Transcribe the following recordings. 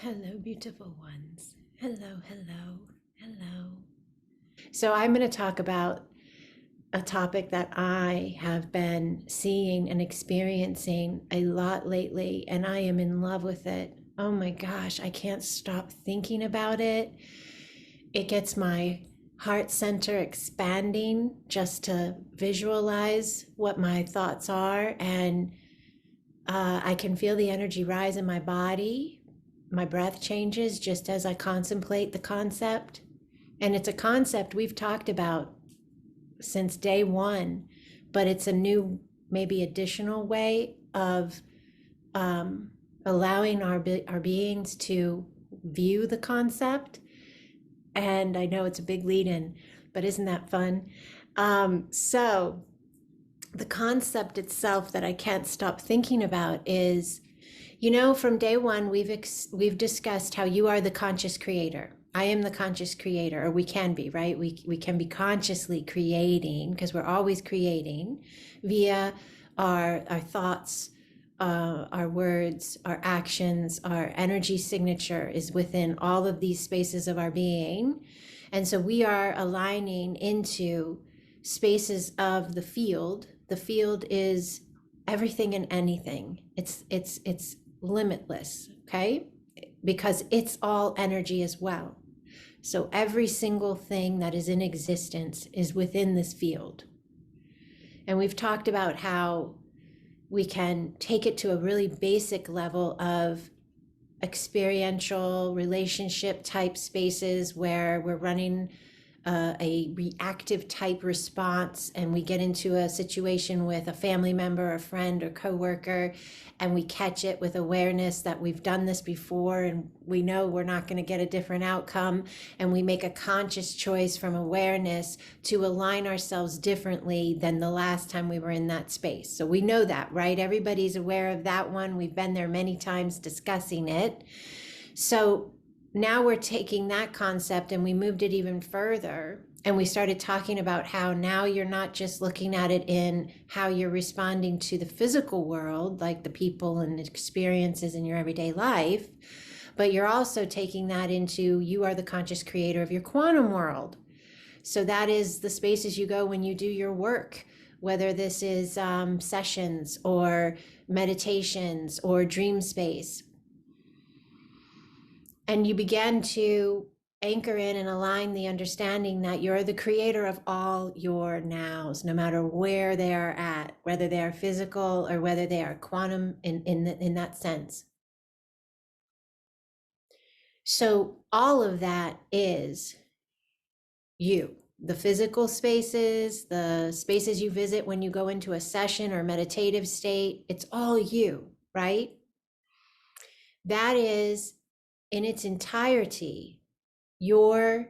Hello, beautiful ones. Hello, hello, hello. So, I'm going to talk about a topic that I have been seeing and experiencing a lot lately, and I am in love with it. Oh my gosh, I can't stop thinking about it. It gets my heart center expanding just to visualize what my thoughts are, and I can feel the energy rise in my body. My breath changes just as I contemplate the concept. And it's a concept we've talked about since day one, but it's a new, maybe additional way of allowing our beings to view the concept. And I know it's a big lead in, but isn't that fun? So the concept itself that I can't stop thinking about is, from day one, we've discussed how you are the conscious creator. I am the conscious creator, or we can be, right? We can be consciously creating because we're always creating via our thoughts, our words, our actions, our energy signature is within all of these spaces of our being. And so we are aligning into spaces of the field. The field is everything and anything. It's limitless, okay? Because it's all energy as well. So every single thing that is in existence is within this field. And we've talked about how we can take it to a really basic level of experiential relationship type spaces where we're running a reactive type response, and we get into a situation with a family member, a friend, or coworker, and we catch it with awareness that we've done this before and we know we're not going to get a different outcome, and we make a conscious choice from awareness to align ourselves differently than the last time we were in that space. So we know that, right? Everybody's aware of that one. We've been there many times discussing it. So now we're taking that concept and we moved it even further, and we started talking about how now you're not just looking at it in how you're responding to the physical world, like the people and experiences in your everyday life, but you're also taking that into you are the conscious creator of your quantum world. So that is the spaces you go when you do your work, whether this is sessions or meditations or dream space. And you begin to anchor in and align the understanding that you're the creator of all your nows, no matter where they are at, whether they are physical or whether they are quantum in that sense. So all of that is you. The physical spaces, the spaces you visit when you go into a session or meditative state, it's all you, right? That is in its entirety your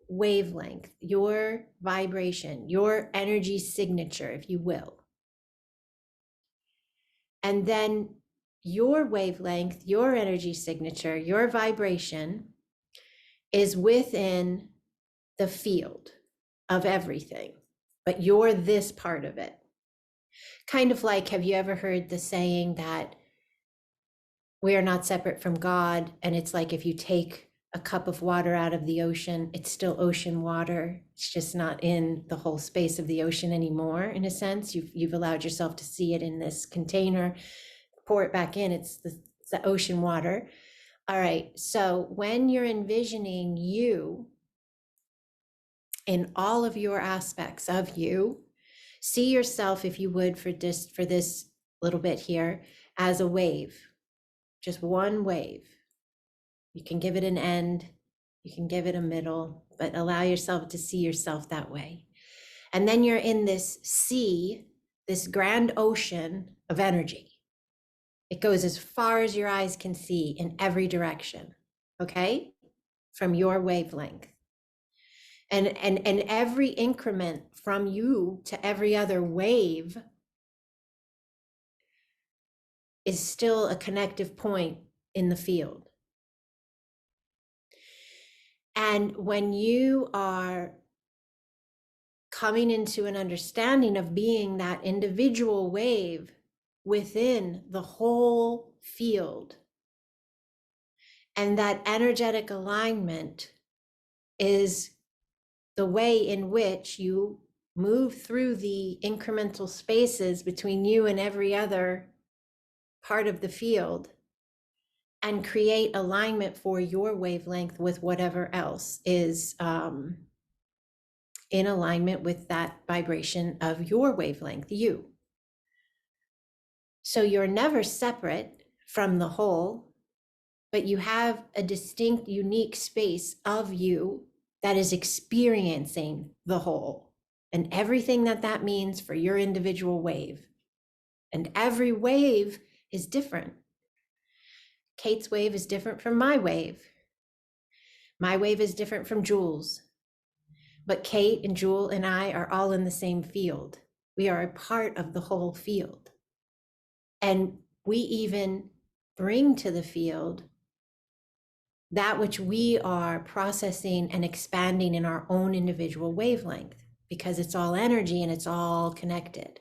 wavelength, your vibration, your energy signature, if you will. And then your wavelength, your energy signature, your vibration is within the field of everything, but you're this part of it. Kind of like, have you ever heard the saying that we are not separate from God? And it's like if you take a cup of water out of the ocean, it's still ocean water. It's just not in the whole space of the ocean anymore, in a sense. You've allowed yourself to see it in this container, pour it back in, it's the ocean water. All right, so when you're envisioning you in all of your aspects of you, see yourself, if you would, for this little bit here, as a wave, just one wave. You can give it an end, you can give it a middle, but allow yourself to see yourself that way. And then you're in this sea, this grand ocean of energy. It goes as far as your eyes can see in every direction, okay? From your wavelength. And every increment from you to every other wave is still a connective point in the field. And when you are coming into an understanding of being that individual wave within the whole field, And that energetic alignment is the way in which you move through the incremental spaces between you and every other part of the field and create alignment for your wavelength with whatever else is in alignment with that vibration of your wavelength, you. So you're never separate from the whole, but you have a distinct, unique space of you that is experiencing the whole and everything that that means for your individual wave. And every wave is different. Kate's wave is different from my wave. My wave is different from Jules. But Kate and Jewel and I are all in the same field. We are a part of the whole field. And we even bring to the field that which we are processing and expanding in our own individual wavelength, because it's all energy and it's all connected.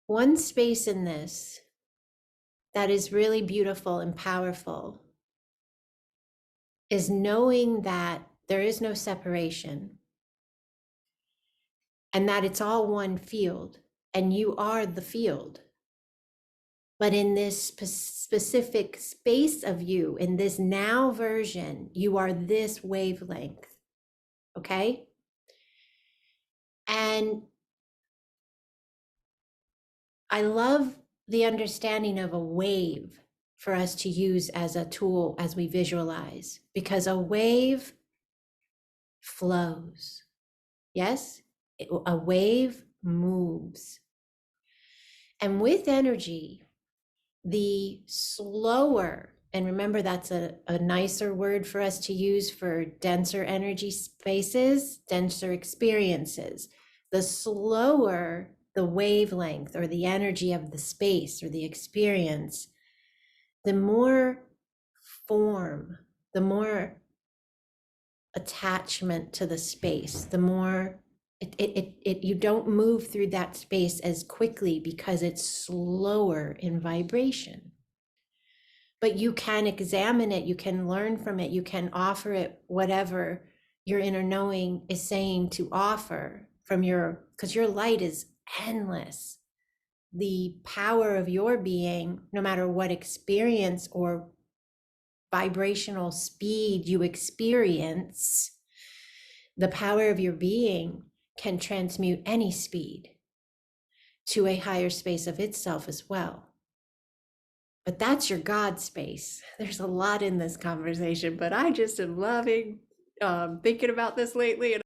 One space in this that is really beautiful and powerful is knowing that there is no separation and that it's all one field and you are the field. But in this specific space of you, in this now version, you are this wavelength, okay? And I love the understanding of a wave for us to use as a tool as we visualize, because a wave flows. Yes, a wave moves. And with energy, the slower, and remember that's a nicer word for us to use for denser energy spaces, denser experiences. The slower the wavelength or the energy of the space or the experience, the more form, the more attachment to the space, the more you don't move through that space as quickly because it's slower in vibration. But you can examine it, you can learn from it, you can offer it whatever your inner knowing is saying to offer from your, because your light is endless. The power of your being, no matter what experience or vibrational speed you experience, the power of your being can transmute any speed to a higher space of itself as well. But that's your God space. There's a lot in this conversation, but I just am loving thinking about this lately. And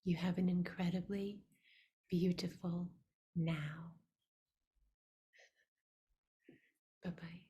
you have an incredibly beautiful now. Bye-bye.